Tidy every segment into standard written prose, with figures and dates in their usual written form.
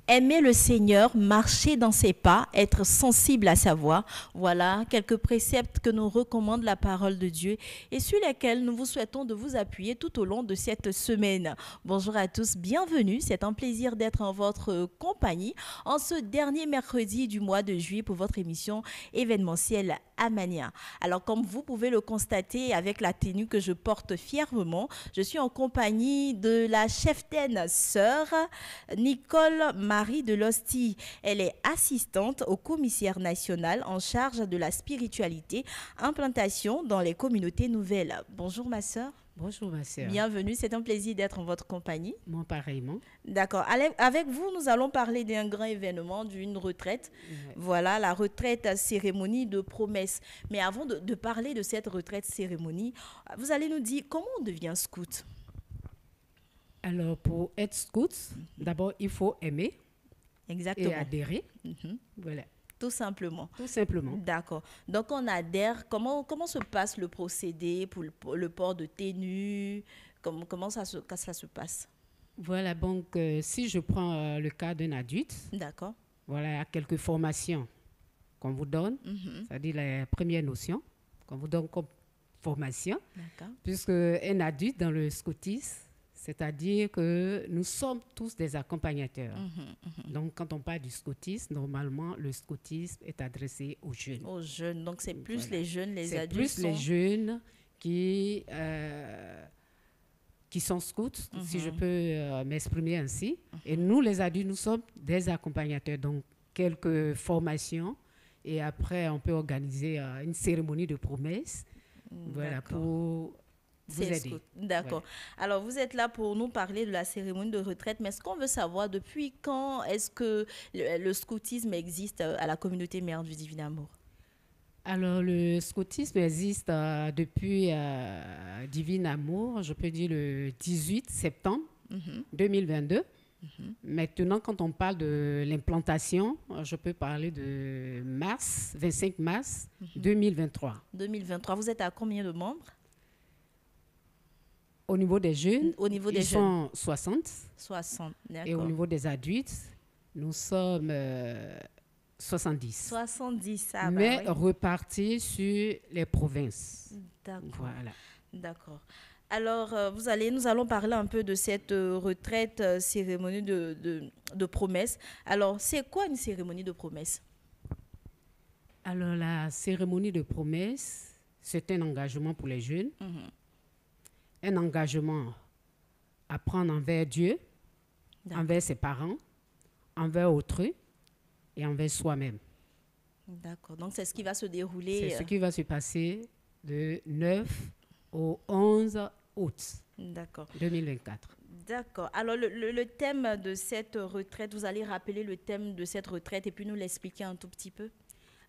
Aimer le Seigneur, marcher dans ses pas, être sensible à sa voix. Voilà quelques préceptes que nous recommande la parole de Dieu et sur lesquels nous vous souhaitons de vous appuyer tout au long de cette semaine. Bonjour à tous, bienvenue. C'est un plaisir d'être en votre compagnie en ce dernier mercredi du mois de juillet pour votre émission événementielle Amania. Alors, comme vous pouvez le constater avec la tenue que je porte fièrement, je suis en compagnie de la cheftaine sœur Nicole Marie de Losty. Elle est assistante au commissaire national en charge de la spiritualité, implantation dans les communautés nouvelles. Bonjour ma sœur. Bonjour ma sœur. Bienvenue, c'est un plaisir d'être en votre compagnie. Moi pareillement. D'accord. Avec vous, nous allons parler d'un grand événement, d'une retraite. Ouais. Voilà, la retraite cérémonie de promesse. Mais avant de parler de cette retraite cérémonie, vous allez nous dire comment on devient scout. Alors pour être scout, d'abord il faut aimer Exactement. et adhérer. Voilà, Tout simplement. tout simplement. D'accord. Donc on adhère. Comment se passe le procédé pour le port de tenue? Comment ça se passe? Voilà, donc si je prends le cas d'un adulte, D'accord. voilà, il y a quelques formations qu'on vous donne, c'est-à-dire les premières notions qu'on vous donne comme formation, D'accord. puisque un adulte dans le scoutisme, c'est-à-dire que nous sommes tous des accompagnateurs. Donc, quand on parle du scoutisme, normalement, le scoutisme est adressé aux jeunes. Aux jeunes. Donc c'est plus Voilà. les jeunes, les C'est adultes. plus les jeunes qui sont scouts, si je peux m'exprimer ainsi. Et nous, les adultes, nous sommes des accompagnateurs. Donc, quelques formations. Et après, on peut organiser une cérémonie de promesse. Voilà, pour vous aider. D'accord. Voilà. Alors, vous êtes là pour nous parler de la cérémonie de retraite, mais ce qu'on veut savoir, depuis quand est-ce que le scoutisme existe à la communauté Mère du Divin Amour? Alors, le scoutisme existe depuis Divin Amour, je peux dire le 18 septembre 2022. Maintenant, quand on parle de l'implantation, je peux parler de 25 mars 2023. 2023, vous êtes à combien de membres? Au niveau des jeunes, Au niveau des ils sont 60. 60, Et au d'accord. niveau des adultes, nous sommes 70. 70, ah bah Mais oui. repartis sur les provinces. D'accord. Voilà. D'accord. Alors, nous allons parler un peu de cette retraite cérémonie de promesse. Alors, c'est quoi une cérémonie de promesse? Alors, la cérémonie de promesse, c'est un engagement pour les jeunes. Un engagement à prendre envers Dieu, D'accord. envers ses parents, envers autrui et envers soi-même. D'accord. Donc, c'est ce qui va se dérouler. C'est ce qui va se passer de 9 au 11 août D'accord. 2024. D'accord. Alors, le thème de cette retraite, vous allez rappeler le thème de cette retraite et puis nous l'expliquer un tout petit peu.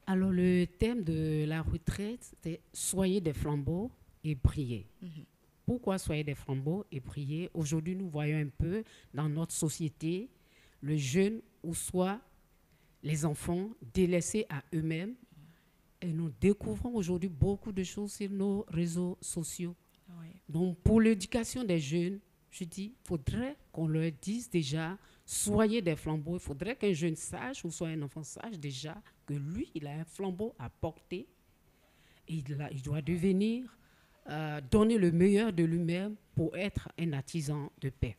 Alors, le thème de la retraite, c'est « Soyez des flambeaux et priez ». Pourquoi soyez des flambeaux et priez? Aujourd'hui, nous voyons un peu dans notre société le jeune ou soit les enfants délaissés à eux-mêmes. Et nous découvrons aujourd'hui beaucoup de choses sur nos réseaux sociaux. Oui. Donc, pour l'éducation des jeunes, je dis, il faudrait qu'on leur dise déjà, soyez des flambeaux. Il faudrait qu'un jeune sache, ou soit un enfant sache déjà, que lui, il a un flambeau à porter. Et il doit devenir, donner le meilleur de lui-même pour être un artisan de paix.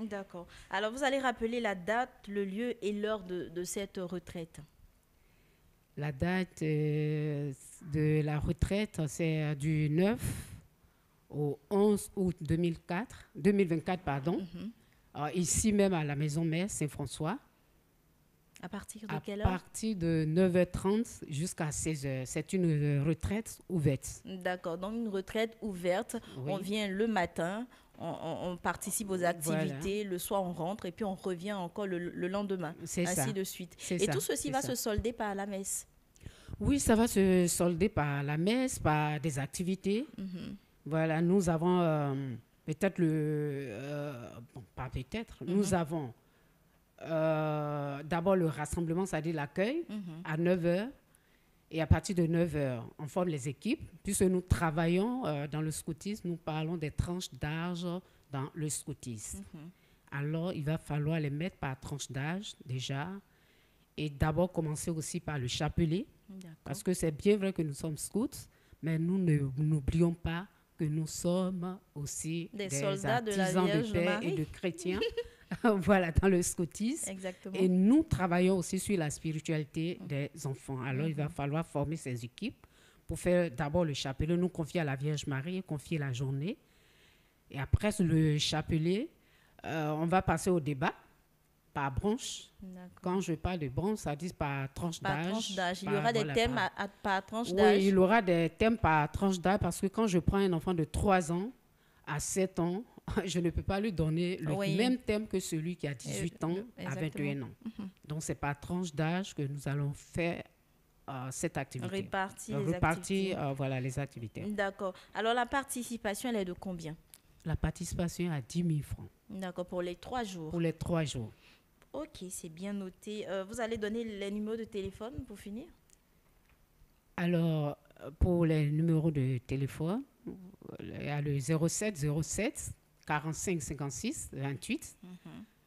D'accord. Alors, vous allez rappeler la date, le lieu et l'heure de cette retraite. La date de la retraite, c'est du 9 au 11 août 2024. Ici même à la maison mère Saint-François. À partir de À quelle heure? partir de 9h30 jusqu'à 16h. C'est une retraite ouverte. D'accord. Donc, une retraite ouverte. Oui. On vient le matin, on participe aux activités. Le soir, on rentre et puis on revient encore le lendemain. C'est ainsi ça. de suite. C'est Et ça, tout ceci c'est va ça. se solder par la messe. Oui, ça va se solder par la messe, par des activités. Voilà, nous avons peut-être pas peut-être, nous avons d'abord le rassemblement, c'est-à-dire l'accueil à 9h. Et à partir de 9h, on forme les équipes. Puisque nous travaillons dans le scoutisme, nous parlons des tranches d'âge dans le scoutisme. Alors, il va falloir les mettre par tranche d'âge déjà. Et d'abord commencer aussi par le chapelet. Parce que c'est bien vrai que nous sommes scouts, mais nous n'oublions pas que nous sommes aussi des soldats artisans de la Vierge paix Marie. et de chrétiens. Voilà, dans le scoutisme. Exactement. Et nous travaillons aussi sur la spiritualité des enfants. Alors, il va falloir former ces équipes pour faire d'abord le chapelet, nous confier à la Vierge Marie, confier la journée. Et après le chapelet, on va passer au débat par branche. Quand je parle de branche, ça dit par tranche d'âge. Il y aura des thèmes par tranche d'âge. Oui, il y aura des thèmes par tranche d'âge parce que quand je prends un enfant de 3 ans à 7 ans, je ne peux pas lui donner le même thème que celui qui a 18 ans à 21 ans. Donc, c'est par tranche d'âge que nous allons faire cette activité. Répartir voilà, les activités. D'accord. Alors, la participation, elle est de combien? La participation est à 10 000 francs. D'accord, pour les 3 jours. Pour les 3 jours. Ok, c'est bien noté. Vous allez donner les numéros de téléphone pour finir? Alors, pour les numéros de téléphone, il y a le 07 07 45 56 28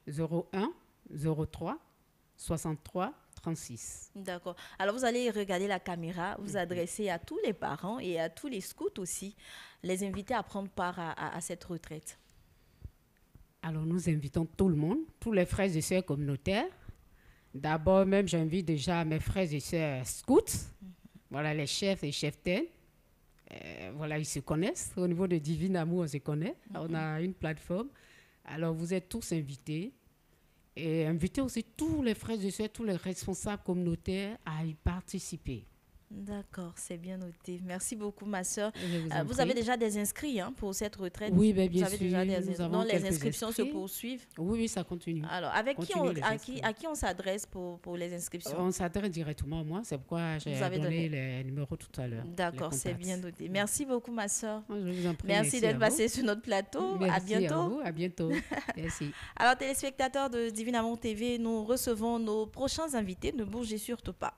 01 03 63 36. D'accord. Alors, vous allez regarder la caméra, vous adresser à tous les parents et à tous les scouts aussi, les inviter à prendre part à cette retraite. Alors, nous invitons tout le monde, tous les frères et sœurs communautaires. D'abord, même, j'invite déjà mes frères et sœurs scouts. Voilà, les chefs et cheftaines. Voilà, ils se connaissent. Au niveau de Divine Amour, on se connaît. On a une plateforme. Alors, vous êtes tous invités. Et invitez aussi tous les frères et sœurs, tous les responsables communautaires à y participer. D'accord, c'est bien noté. Merci beaucoup, ma soeur. Vous avez déjà des inscrits pour cette retraite? Oui, bien sûr. Les inscriptions se poursuivent? Oui, ça continue. Alors, à qui on s'adresse pour les inscriptions? On s'adresse directement à moi. C'est pourquoi j'ai donné les numéros tout à l'heure. D'accord, c'est bien noté. Merci beaucoup, ma soeur. Je vous en prie. Merci d'être passée sur notre plateau. Merci à bientôt. À vous. À bientôt. Merci. Alors, téléspectateurs de Divine Amour TV, nous recevons nos prochains invités. Ne bougez surtout pas.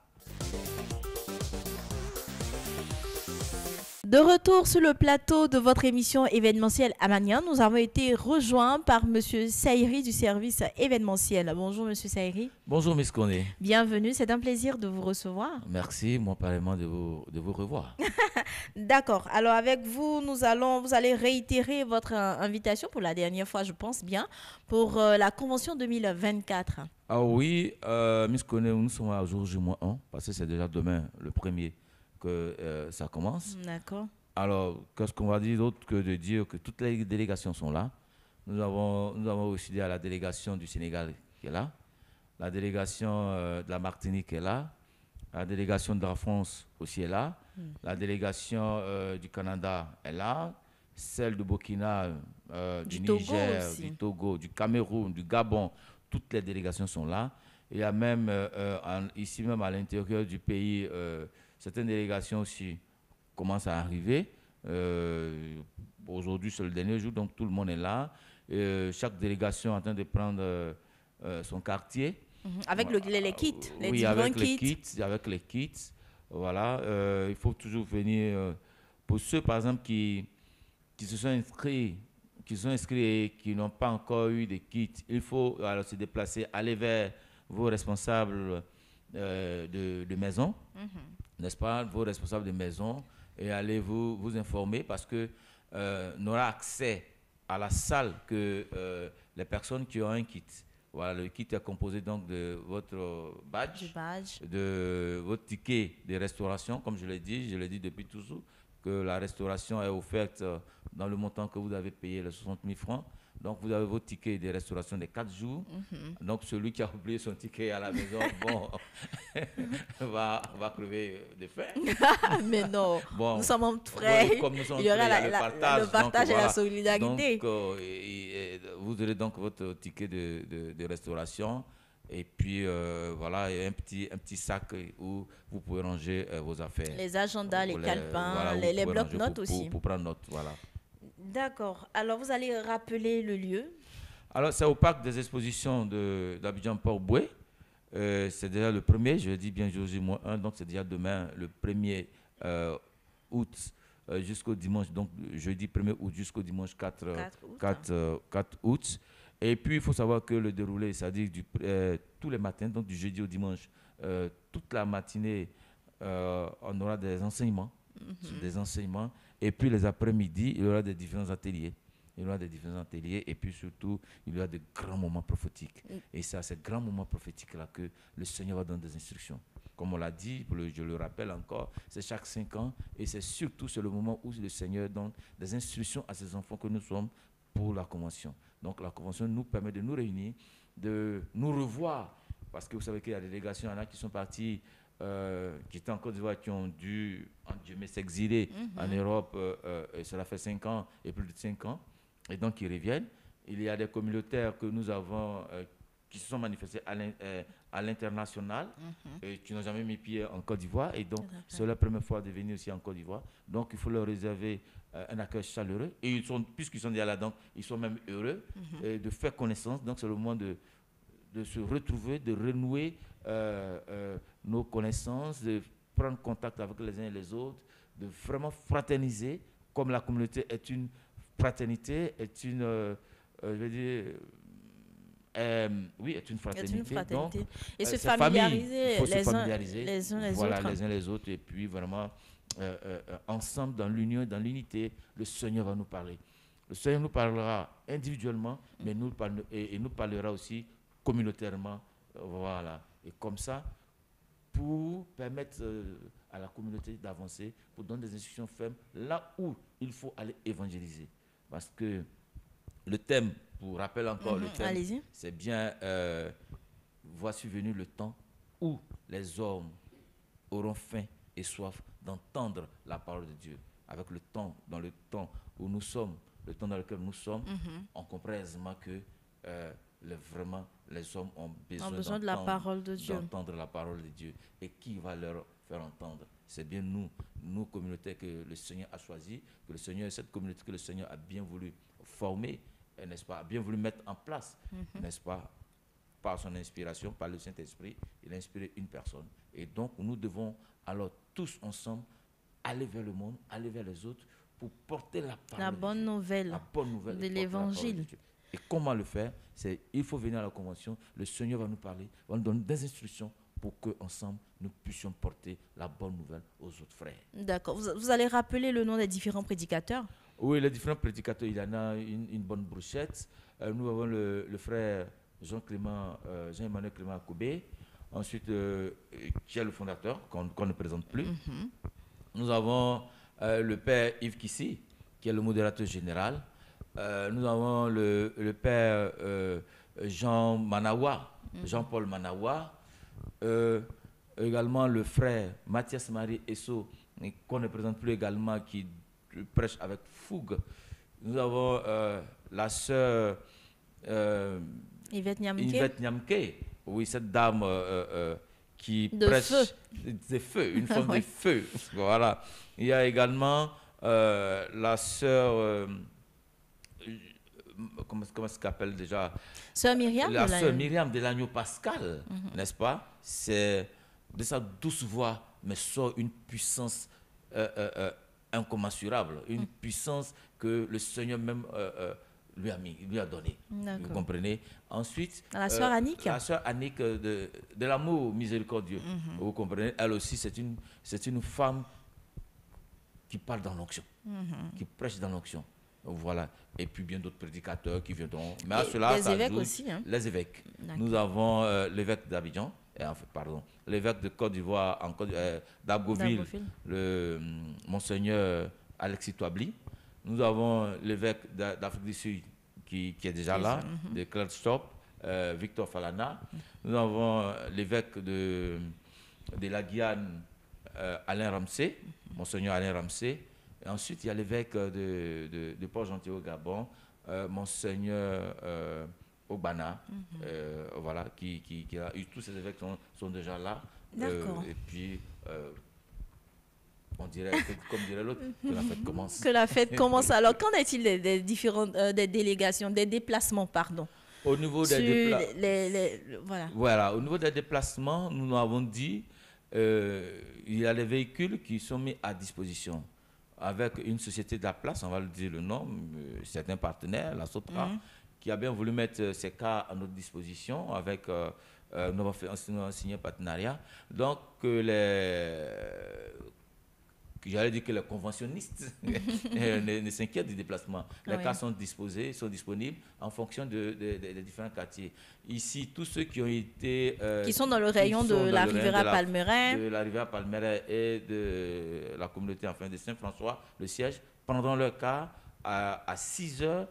De retour sur le plateau de votre émission événementielle Amania, nous avons été rejoints par M. Saïri du service événementiel. Bonjour M. Saïri. Bonjour Miss Koné. Bienvenue, c'est un plaisir de vous recevoir. Merci, moi pareillement de vous revoir. D'accord, alors avec vous, vous allez réitérer votre invitation pour la dernière fois, je pense bien, pour la convention 2024. Ah oui, Miss Koné, nous sommes à jour J-1, parce que c'est déjà demain le premier que ça commence. D'accord. Alors, qu'est-ce qu'on va dire d'autre que de dire que toutes les délégations sont là. Nous avons aussi dit à la délégation du Sénégal qui est là, la délégation de la Martinique est là, la délégation de la France aussi est là, la délégation du Canada est là, celle du Burkina, du Niger, du Togo, du Cameroun, du Gabon, toutes les délégations sont là. Il y a même, ici même à l'intérieur du pays, certaines délégations aussi commencent à arriver. Aujourd'hui, c'est le dernier jour, donc tout le monde est là. Chaque délégation est en train de prendre son quartier. Avec les kits, les différents kits. Avec les kits. Voilà. Il faut toujours venir. Pour ceux, par exemple, qui se sont inscrits, et qui n'ont pas encore eu de kits, il faut alors se déplacer, aller vers vos responsables de maison. N'est-ce pas, vos responsables de maison, et allez vous informer parce que n'aura accès à la salle que les personnes qui ont un kit. Voilà, le kit est composé donc de votre badge, de votre ticket de restauration, comme je l'ai dit depuis toujours, que la restauration est offerte dans le montant que vous avez payé, les 60 000 francs. Donc, vous avez vos tickets de restauration des 4 jours. Donc, celui qui a oublié son ticket à la maison, bon, va crever de faim. Mais non, bon, nous sommes entre frères. Comme nous sommes il y aura le partage donc, et la solidarité. Donc, vous aurez donc votre ticket de restauration. Et puis, voilà, il y a un petit sac où vous pouvez ranger vos affaires. Les agendas, les calepins, voilà, les blocs-notes aussi. Pour prendre note, voilà. D'accord. Alors, vous allez rappeler le lieu? Alors, c'est au parc des expositions d'Abidjan-Port-Boué. C'est déjà le 1er, je dis bien J-1, donc c'est déjà demain, le 1er août jusqu'au dimanche, donc jeudi 1er août jusqu'au dimanche 4 août. Et puis, il faut savoir que le déroulé, c'est-à-dire tous les matins, donc du jeudi au dimanche, toute la matinée, on aura des enseignements, et puis les après-midi, il y aura des différents ateliers. Et puis surtout, il y aura de grands moments prophétiques. Et c'est à ces grands moments prophétiques-là que le Seigneur va donner des instructions. Comme on l'a dit, je le rappelle encore, c'est chaque 5 ans, et c'est le moment où le Seigneur donne des instructions à ses enfants que nous sommes pour la convention. Donc la convention nous permet de nous réunir, de nous revoir, parce que vous savez qu'il y a des délégations, il y en a qui sont partis, qui étaient en Côte d'Ivoire, qui ont dû, s'exiler en Europe, et cela fait 5 ans et plus de 5 ans, et donc ils reviennent. Il y a des communautaires que nous avons, qui se sont manifestés à l'international, et qui n'ont jamais mis pied en Côte d'Ivoire, et donc c'est leur première fois de venir aussi en Côte d'Ivoire. Donc il faut leur réserver un accueil chaleureux, et puisqu'ils sont déjà là, donc ils sont même heureux de faire connaissance. Donc c'est le moment de se retrouver, de renouer nos connaissances, de prendre contact avec les uns et les autres, de vraiment fraterniser, comme la communauté est une fraternité, est une, je veux dire, oui, est une fraternité. Donc, et se familiariser, les uns les autres, et puis vraiment ensemble dans l'union, dans l'unité, le Seigneur va nous parler. Le Seigneur nous parlera individuellement, mais nous parlera aussi communautairement. Voilà. Et comme ça, pour permettre à la communauté d'avancer, pour donner des instructions fermes là où il faut aller évangéliser. Parce que le thème, pour rappeler encore le thème, c'est bien voici venu le temps où les hommes auront faim et soif d'entendre la parole de Dieu. Avec le temps, dans le temps où nous sommes, le temps dans lequel nous sommes, on comprend aisément que vraiment les hommes ont besoin de la parole de Dieu. D'entendre la parole de Dieu. Et qui va leur faire entendre? C'est bien nous communautés que le Seigneur a choisi, cette communauté que le Seigneur a bien voulu former, n'est-ce pas, a bien voulu mettre en place, n'est-ce pas, par son inspiration, par le Saint-Esprit. Il a inspiré une personne. Et donc, nous devons alors tous ensemble aller vers le monde, aller vers les autres, pour porter la parole la bonne nouvelle de l'Évangile. Et comment le faire? Il faut venir à la convention, le Seigneur va nous parler, va nous donner des instructions pour qu'ensemble, nous puissions porter la bonne nouvelle aux autres frères. D'accord. Vous allez rappeler le nom des différents prédicateurs? Oui, les différents prédicateurs, il y en a une bonne brochette. Nous avons le frère Jean-Emmanuel Clément Akoubé, ensuite, qui est le fondateur, qu'on ne présente plus. Nous avons le père Yves Kissi, qui est le modérateur général. Nous avons le père Jean-Paul Manawa, également le frère Mathias Marie Esso, qu'on ne présente plus également, qui prêche avec fougue. Nous avons la sœur Yvette Nyamke, oui, cette dame qui prêche des feux, une forme de feu. Voilà. Il y a également la sœur... comment ça s'appelle déjà? Sœur Myriam. La sœur Myriam de l'agneau pascal, n'est-ce pas? C'est de sa douce voix, mais sort une puissance incommensurable, une puissance que le Seigneur même lui a donnée. Vous comprenez? Ensuite, la sœur Annick. La sœur Annick de l'amour miséricordieux. Vous comprenez? Elle aussi, c'est une femme qui parle dans l'onction, qui prêche dans l'onction. Voilà. Et puis bien d'autres prédicateurs qui viendront. Mais à cela, les évêques aussi. Hein? Les évêques. Nous avons l'évêque d'Abidjan, l'évêque de Côte d'Ivoire, d'Abbeville, le Monseigneur Alexis Touabli. Nous avons l'évêque d'Afrique du Sud qui est déjà là, de Klerkstop, Victor Falana. Nous avons l'évêque de la Guyane, Alain Ramsey, Monseigneur Alain Ramsey. Et ensuite, il y a l'évêque de Port-Gentil au Gabon, Monseigneur Obana, voilà, tous ces évêques sont déjà là. Et puis, on dirait, comme dirait l'autre, que la fête commence. Que la fête commence. Alors, qu'en est-il des différentes des délégations, des déplacements, pardon? Au niveau des voilà, au niveau des déplacements, nous avons dit, il y a les véhicules qui sont mis à disposition avec une société d'Aplace, on va le dire le nom, certains partenaires, la Sopra, qui a bien voulu mettre ces cas à notre disposition avec nous avons signé un partenariat. Donc, j'allais dire que les conventionnistes ne s'inquiètent du déplacement. Les cas sont disposés, sont disponibles en fonction des différents quartiers. Ici, tous ceux qui ont été... qui sont dans le rayon de la Riviera Palmeraie. De la Riviera Palmeraie et de la communauté de Saint-François, le siège, prendront leur cas à 6 heures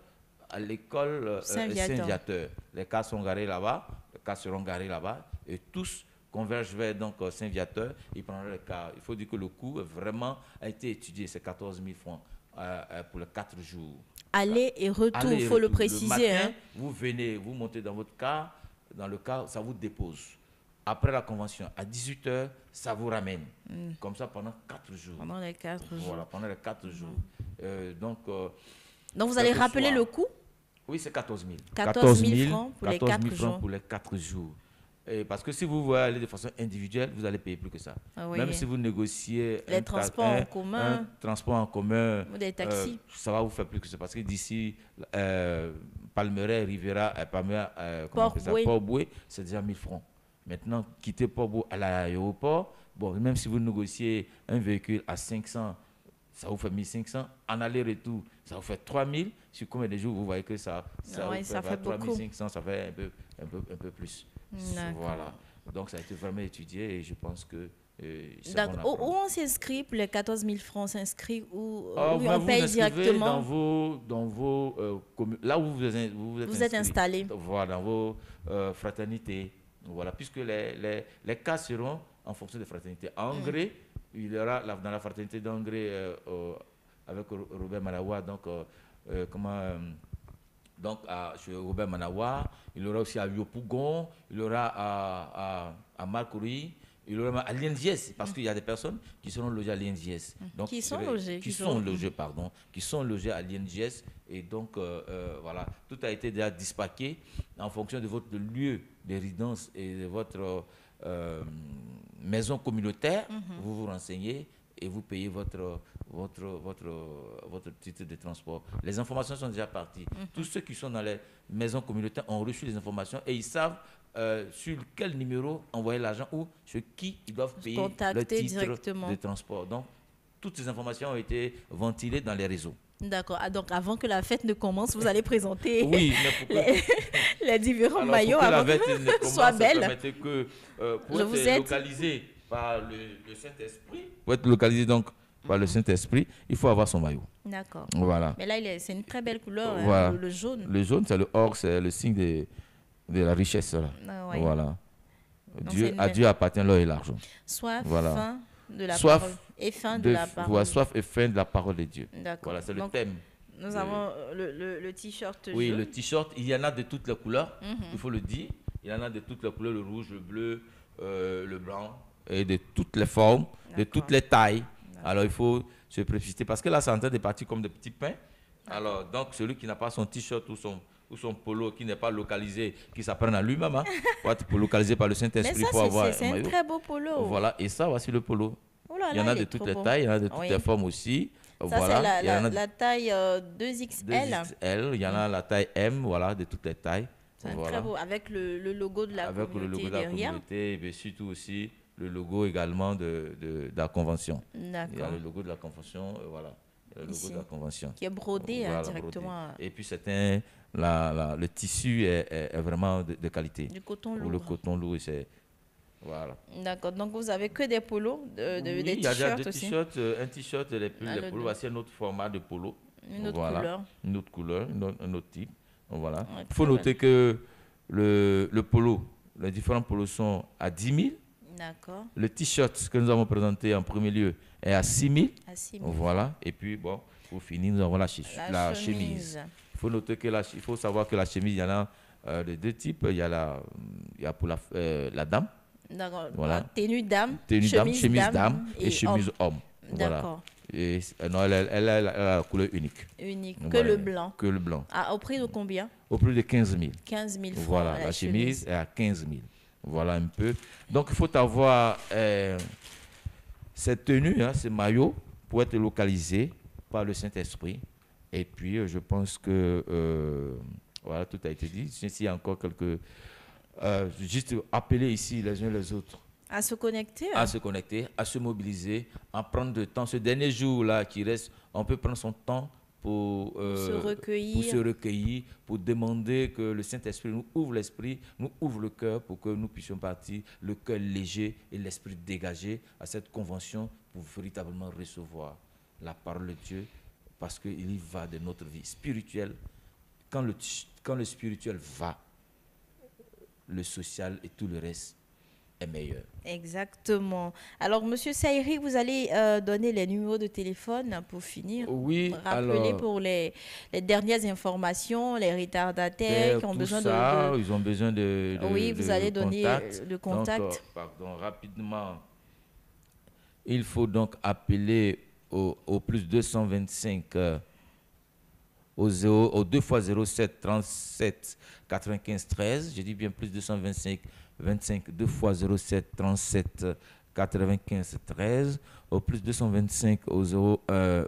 à l'école Saint-Viateur. Les cas sont garés là-bas, les cas seront garés là-bas et tous convergent vers donc Saint-Viateur, ils prendront le cas. Il faut dire que le coût vraiment a été étudié, c'est 14 000 francs pour les 4 jours. Aller et retour, il faut le préciser. Le matin, vous venez, vous montez dans votre car, dans le car, ça vous dépose. Après la convention, à 18h, ça vous ramène. Comme ça pendant 4 jours. Pendant les 4 jours. Voilà, pendant les 4 jours. Donc vous allez rappeler le coût? Oui, c'est 14 000. 14 000 francs pour les 4 jours. Pour les 4 jours. Et parce que si vous voulez aller de façon individuelle, vous allez payer plus que ça. Même si vous négociez les transports en commun, un transport en commun, ou des taxis, ça va vous faire plus que ça. Parce que d'ici Palmeraie, Riviera, Port-Boué, c'est déjà 1 000 francs. Maintenant, quitter Port-Boué à l'aéroport, bon, même si vous négociez un véhicule à 500, ça vous fait 1 500. En aller-retour, ça vous fait 3 000. Sur combien de jours, vous voyez que ça fait 3 500, ça fait un peu plus. Voilà. Donc, ça a été vraiment étudié et je pense que où on s'inscrit pour les 14 000 francs, s'inscrit où on paye directement dans vos là où vous êtes installé. Voilà, dans vos fraternités. Voilà, puisque les cas seront en fonction des fraternités. En Angré, il y aura dans la fraternité d'Angré avec Robert Manawa, donc chez Robert Manawa, il y aura aussi à Yopougon, il y aura à Marcouri, il y aura à Lienziès, parce qu'il y a des personnes qui seront logées à Lienziès. Qui sont logées à Lienziès. Et donc, voilà, tout a été déjà dispaqué en fonction de votre lieu de résidence et de votre maison communautaire. Vous vous renseignez et vous payez votre titre de transport. Les informations sont déjà parties. Tous ceux qui sont dans les maisons communautaires ont reçu les informations et ils savent sur quel numéro envoyer l'argent ou sur qui ils doivent payer le titre de transport. Donc, toutes ces informations ont été ventilées dans les réseaux. D'accord. Donc, avant que la fête ne commence, vous allez présenter les différents maillots avant que la fête soit belle. Pour être localisé par le Saint-Esprit, pour être localisé donc par le Saint-Esprit, il faut avoir son maillot. D'accord. Voilà. Mais là, c'est une très belle couleur, voilà. Le jaune. Le jaune, c'est le or, c'est le signe de la richesse. Là. Voilà. À Dieu appartient l'or et l'argent. Soif, faim de la parole. Et fin de la parole. Soif et fin de la parole de Dieu. D'accord. Voilà, c'est le thème. Nous avons le t-shirt jaune. Oui, le t-shirt, il y en a de toutes les couleurs, il faut le dire. Il y en a de toutes les couleurs, le rouge, le bleu, le blanc, et de toutes les formes, de toutes les tailles. Alors, il faut se précipiter parce que là, c'est en train de partir comme des petits pains. Alors, donc, celui qui n'a pas son t-shirt ou son polo, qui n'est pas localisé, qui s'apprend à lui-même, pour localiser par le Saint-Esprit pour avoir. C'est un très beau polo. Voilà, et ça, voici le polo. Il y en a de toutes les tailles, il y en a de toutes les formes aussi. Ça, voilà. C'est la taille 2XL. 2XL, il y en a la taille M, voilà, de toutes les tailles. C'est très beau, avec le logo de la communauté. Avec le logo de la communauté, mais surtout aussi le logo également de la convention. D'accord. Il y a le logo de la convention, voilà. Le logo de la convention. Qui est brodé directement. Brodé. Et puis le tissu est vraiment de qualité. Du coton lourd. Le coton lourd, c'est. Voilà. D'accord. Donc vous avez que des polos, des t-shirts aussi. Il y a des t-shirts, un t-shirt, les polos. Voici un autre format de polo. Une autre couleur. Une autre couleur, un autre type. Voilà. Il faut noter que le polo, les différents polos sont à 10 000. D'accord. Le t-shirt que nous avons présenté en premier lieu est à 6 000. À 6 000. Voilà. Et puis, bon, pour finir, nous avons la chemise. Il faut noter que il faut savoir que la chemise, il y en a de deux types. Il y a pour la dame. D'accord. Voilà. Tenue dame, chemise dame et chemise homme. Voilà. D'accord. Et non, elle a la couleur unique. Unique. Voilà. Que le blanc. Que le blanc. Au prix de combien? Au prix de 15 000. 15 000 francs. Voilà, la chemise est à 15 000. Voilà un peu. Donc, il faut avoir cette tenue, ce maillot, pour être localisé par le Saint-Esprit. Et puis, je pense que Voilà, tout a été dit. S'il y a encore quelques... juste appeler ici les uns les autres. À se connecter. À se connecter, à se mobiliser, à prendre du temps. Ce dernier jour-là qui reste, on peut prendre son temps pour se recueillir, pour demander que le Saint-Esprit nous ouvre l'esprit, nous ouvre le cœur pour que nous puissions partir, le cœur léger et l'esprit dégagé à cette convention pour véritablement recevoir la parole de Dieu, parce qu'il y va de notre vie spirituelle. Quand le spirituel va, le social et tout le reste est meilleur. Exactement. Alors, Monsieur Saïri, vous allez donner les numéros de téléphone pour finir. Oui, rappeler pour les dernières informations, les retardataires qui ont besoin de... Ils ont besoin de oui, vous allez donner le contact. Donc, rapidement, il faut donc appeler au plus 225 au 2 x 07 37 95 13. Je dis bien plus 225 25 2 x 07 37 95 13. Au plus 225 au 01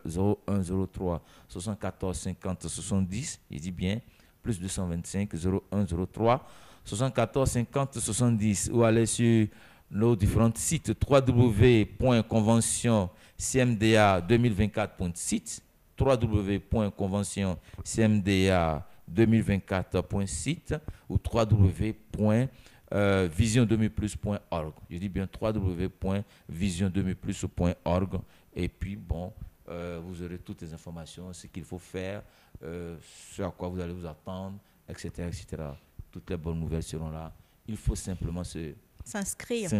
03 74 50 70. Je dis bien plus 225 01 03 74 50 70. Ou aller sur nos différents sites www.conventioncmda2024.site, www.conventioncmda2024.site ou www.vision20plus.org. Je dis bien www.vision20plus.org. Et puis, bon, vous aurez toutes les informations, ce qu'il faut faire, ce à quoi vous allez vous attendre, etc., etc. Toutes les bonnes nouvelles seront là. Il faut simplement s'inscrire.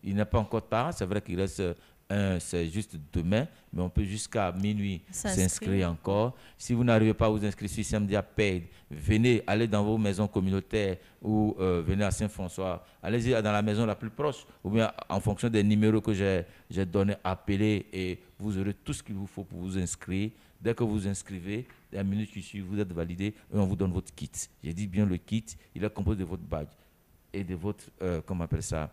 Il n'est pas encore tard. C'est vrai qu'il reste c'est juste demain, mais on peut jusqu'à minuit s'inscrire encore. Si vous n'arrivez pas à vous inscrire sur CMDA Paid, venez, allez dans vos maisons communautaires ou venez à Saint-François. Allez-y dans la maison la plus proche ou bien en fonction des numéros que j'ai donnés, appelez et vous aurez tout ce qu'il vous faut pour vous inscrire. Dès que vous vous inscrivez, la minute qui suit, vous êtes validé et on vous donne votre kit. J'ai dit bien le kit, il est composé de votre badge et de votre, comment on appelle ça,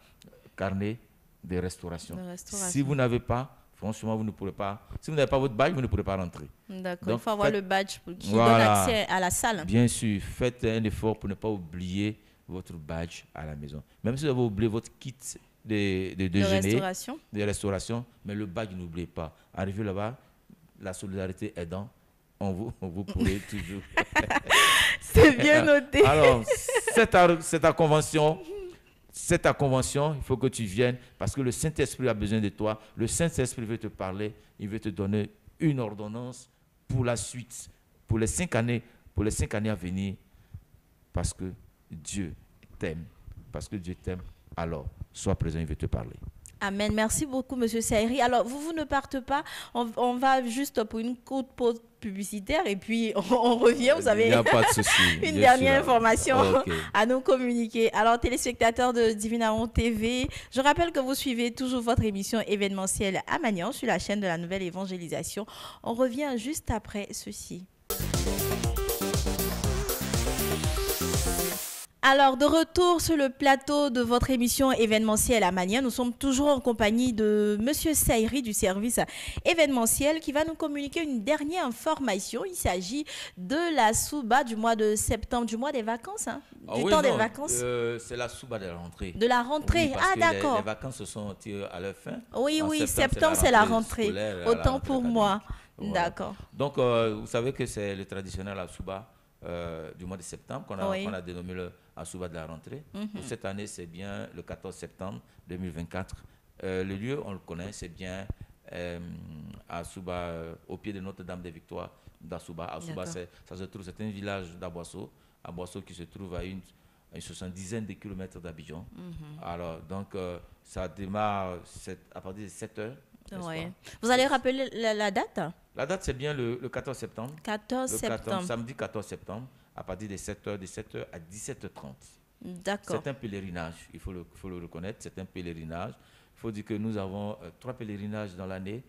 carnet de restauration. Si vous n'avez pas, franchement, vous ne pourrez pas. Si vous n'avez pas votre badge, vous ne pourrez pas rentrer. D'accord, il faut avoir le badge qui donne accès à la salle. Bien sûr, faites un effort pour ne pas oublier votre badge à la maison. Même si vous avez oublié votre kit de déjeuner, de restauration, mais le badge, n'oubliez pas. Arrivez là-bas, la solidarité aidant, vous pourrez toujours. C'est bien noté. Alors, c'est ta convention. C'est ta convention, il faut que tu viennes parce que le Saint-Esprit a besoin de toi. Le Saint-Esprit veut te parler, il veut te donner une ordonnance pour la suite, pour les 5 années à venir, parce que Dieu t'aime. Parce que Dieu t'aime, alors sois présent, il veut te parler. Amen. Merci beaucoup, Monsieur Saïri. Alors, vous ne partez pas. On va juste pour une courte pause publicitaire et puis on revient. Vous avez une dernière information à nous communiquer. Alors, téléspectateurs de Divinaron TV, je rappelle que vous suivez toujours votre émission événementielle à Magnan sur la chaîne de la Nouvelle Évangélisation. On revient juste après ceci. Alors, de retour sur le plateau de votre émission événementielle à Magnan, nous sommes toujours en compagnie de Monsieur Saïri du service événementiel qui va nous communiquer une dernière information. Il s'agit de la Souba du mois de septembre, du mois des vacances, des vacances. C'est la Souba de la rentrée. De la rentrée, oui, d'accord. Les vacances se sont tirées à leur fin. Oui, septembre c'est la rentrée. Autant pour moi. Voilà. D'accord. Donc, vous savez que c'est le traditionnel Souba du mois de septembre qu'on a dénommé le Souba de la rentrée. Pour cette année, c'est bien le 14 septembre 2024. Le lieu, on le connaît, c'est bien à Souba, au pied de Notre-Dame des Victoires d'Assouba. Assouba, c'est un village d'Aboisseau, qui se trouve à une 70aine de kilomètres d'Abidjan. Alors, donc, ça démarre à partir de 7 heures. Ouais. Vous allez rappeler la date? La date, c'est bien le 14 septembre. 14 septembre. Samedi 14 septembre, à partir de 7h, à 17h30. D'accord. C'est un pèlerinage, il faut le reconnaître, c'est un pèlerinage. Il faut dire que nous avons 3 pèlerinages dans l'année.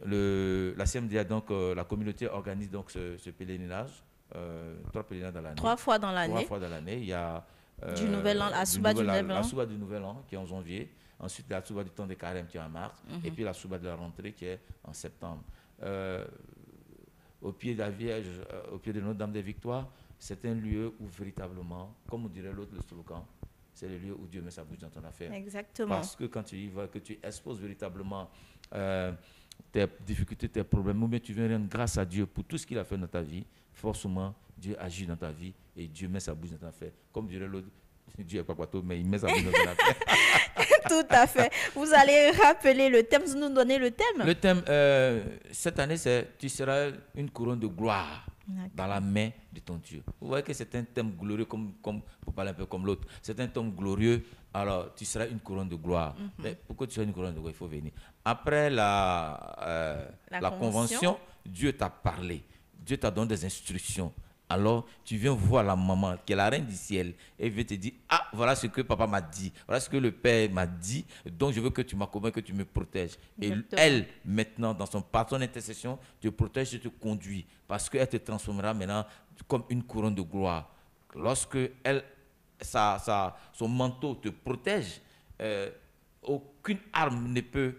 La CMDA, donc, la communauté organise donc ce pèlerinage. 3 pèlerinages dans l'année. 3 fois dans l'année. 3 fois dans l'année. Il y a du Nouvel An, la Souba du Nouvel An. La Souba du Nouvel An qui est en janvier. Ensuite, la Souba du temps de carême qui est en mars. Et puis la Souba de la rentrée qui est en septembre. au pied de la Vierge, au pied de Notre-Dame des Victoires, c'est un lieu où véritablement, comme on dirait l'autre, le slogan, c'est le lieu où Dieu met sa bouche dans ton affaire. Exactement. Parce que quand tu y vas, que tu exposes véritablement tes difficultés, tes problèmes, ou bien tu viens rendre grâce à Dieu pour tout ce qu'il a fait dans ta vie, forcément, Dieu agit dans ta vie et Dieu met sa bouche dans ton affaire. Comme dirait l'autre, Dieu n'est pas quoi, mais il met sa bouche dans ton affaire. Tout à fait. Vous allez rappeler le thème, vous nous donnez le thème. Le thème, cette année, c'est « Tu seras une couronne de gloire dans la main de ton Dieu ». Vous voyez que c'est un thème glorieux, comme pour parler un peu comme l'autre. C'est un thème glorieux, alors tu seras une couronne de gloire. Mais pourquoi tu seras une couronne de gloire? Il faut venir. Après la convention, Dieu t'a parlé. Dieu t'a donné des instructions. Alors, tu viens voir la maman, qui est la reine du ciel, et elle vient te dire, ah, voilà ce que papa m'a dit, voilà ce que le père m'a dit, donc je veux que tu m'accompagnes, que tu me protèges. Exactement. Et elle, maintenant, par son intercession, te protège et te conduit, parce qu'elle te transformera maintenant comme une couronne de gloire. Lorsque son manteau te protège, aucune arme ne peut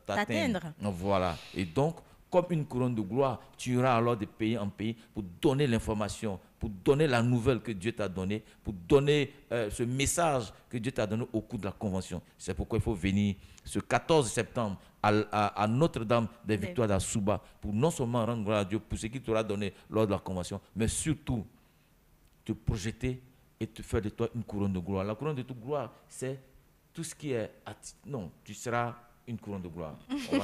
t'atteindre. Voilà. Et donc, comme une couronne de gloire, tu iras alors de pays en pays pour donner l'information, pour donner la nouvelle que Dieu t'a donnée, pour donner ce message que Dieu t'a donné au cours de la convention. C'est pourquoi il faut venir ce 14 septembre à Notre-Dame des Victoires d'Asuba pour non seulement rendre gloire à Dieu pour ce qu'il t'aura donné lors de la convention, mais surtout te projeter et te faire de toi une couronne de gloire. La couronne de toute gloire, c'est tout ce qui est... Non, tu seras... une couronne de gloire.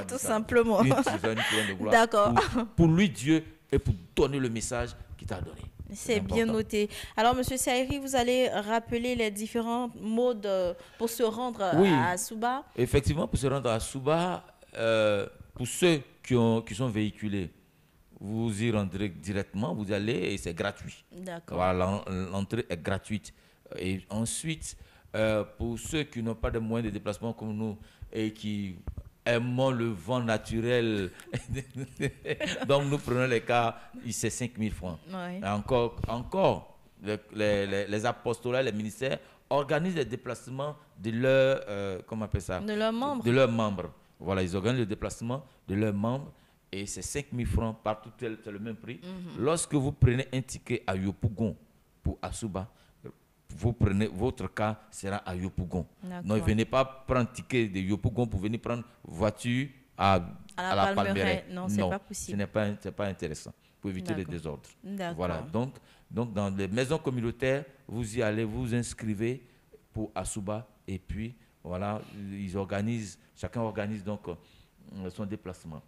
Tout simplement. Une couronne de gloire. D'accord. Pour lui, Dieu, et pour donner le message qu'il t'a donné. C'est bien noté. Alors, M. Saïri, vous allez rappeler les différents modes pour se rendre à Asuba? Effectivement, pour se rendre à Asuba, pour ceux qui sont véhiculés, vous y rendrez directement, vous allez et c'est gratuit. D'accord. Voilà, l'entrée est gratuite. Et ensuite, pour ceux qui n'ont pas de moyens de déplacement comme nous, et qui aimons le vent naturel. Donc, nous prenons les cas, c'est 5 000 francs. Oui. Encore les apostolats, les ministères organisent des déplacements de leurs, comment on appelle ça? De leurs membres. De leurs membres. Voilà, ils organisent le déplacement de leurs membres et c'est 5 000 francs partout, c'est le même prix. Lorsque vous prenez un ticket à Yopougon pour Asuba, vous prenez, votre cas sera à Yopougon. Non, ne venez pas prendre ticket de Yopougon pour venir prendre voiture à la Palmeraie. Non, c'est pas possible. Ce n'est pas intéressant pour éviter les désordres. Voilà. Donc, dans les maisons communautaires, vous y allez, vous inscrivez pour Asuba et puis, voilà, chacun organise donc son déplacement.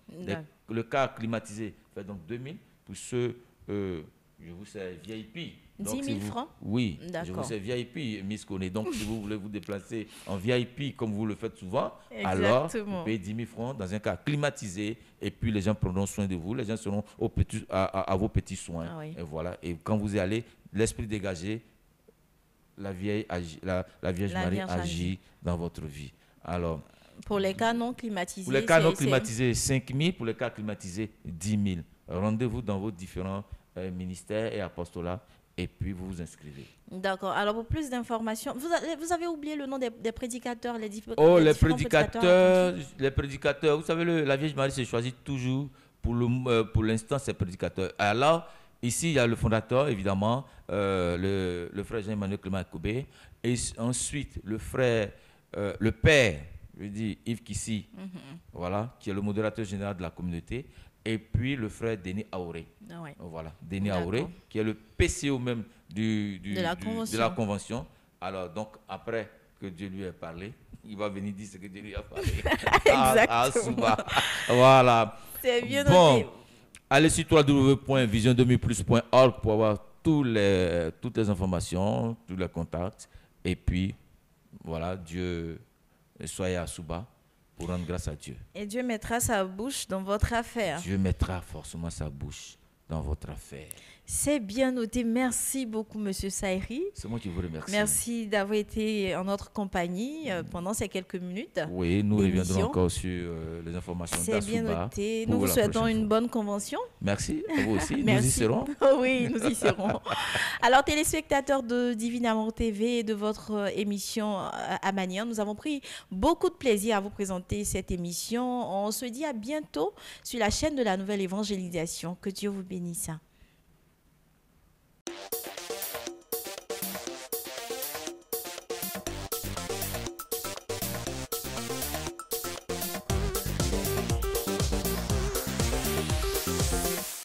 Le cas climatisé fait donc 2 000 pour ceux, je vous sais, VIP. 10 000 francs? Oui, je vous sais VIP, Miss Koné. Donc, si vous voulez vous déplacer en VIP comme vous le faites souvent, alors vous payez 10 000 francs dans un cas climatisé et puis les gens prendront soin de vous, les gens seront à vos petits soins. Ah oui. Et voilà. Et quand vous y allez, l'esprit dégagé, la Vierge Marie agit dans votre vie. Alors, pour les cas non climatisés, pour les cas non climatisés, 5 000. Pour les cas climatisés, 10 000. Rendez-vous dans vos différents ministères et apostolats. Et puis, vous vous inscrivez. D'accord. Alors, pour plus d'informations, vous avez oublié le nom des prédicateurs, les prédicateurs. Les prédicateurs, vous savez, la Vierge Marie se choisit toujours, pour l'instant, ses prédicateurs. Alors, ici, il y a le fondateur, évidemment, le frère Jean-Emmanuel Clément Koubé. Et ensuite, le père, je dis Yves Kissi, voilà, qui est le modérateur général de la communauté. Et puis le frère Denis Aoré. Ah ouais. Voilà, Denis Aoré, qui est le PCO même de la convention. Alors, donc, après que Dieu lui ait parlé, il va venir dire ce que Dieu lui a parlé. à Asuba. Voilà. C'est bien noté. Allez sur www.vision20plus.org pour avoir toutes les informations, tous les contacts. Et puis, voilà, Dieu, soyez à Asuba. Pour rendre grâce à Dieu. Et Dieu mettra sa bouche dans votre affaire. Dieu mettra forcément sa bouche dans votre affaire. C'est bien noté. Merci beaucoup, Monsieur Saïri. C'est moi qui vous remercie. Merci d'avoir été en notre compagnie pendant ces quelques minutes. Oui, nous reviendrons encore sur les informations C'est bien d'Asuba. noté. Nous vous souhaitons une bonne convention. Merci, à vous aussi. Merci. Nous y serons. Oui, nous y serons. Alors, téléspectateurs de Divine Amour TV et de votre émission à Manière, nous avons pris beaucoup de plaisir à vous présenter cette émission. On se dit à bientôt sur la chaîne de la Nouvelle Évangélisation. Que Dieu vous bénisse.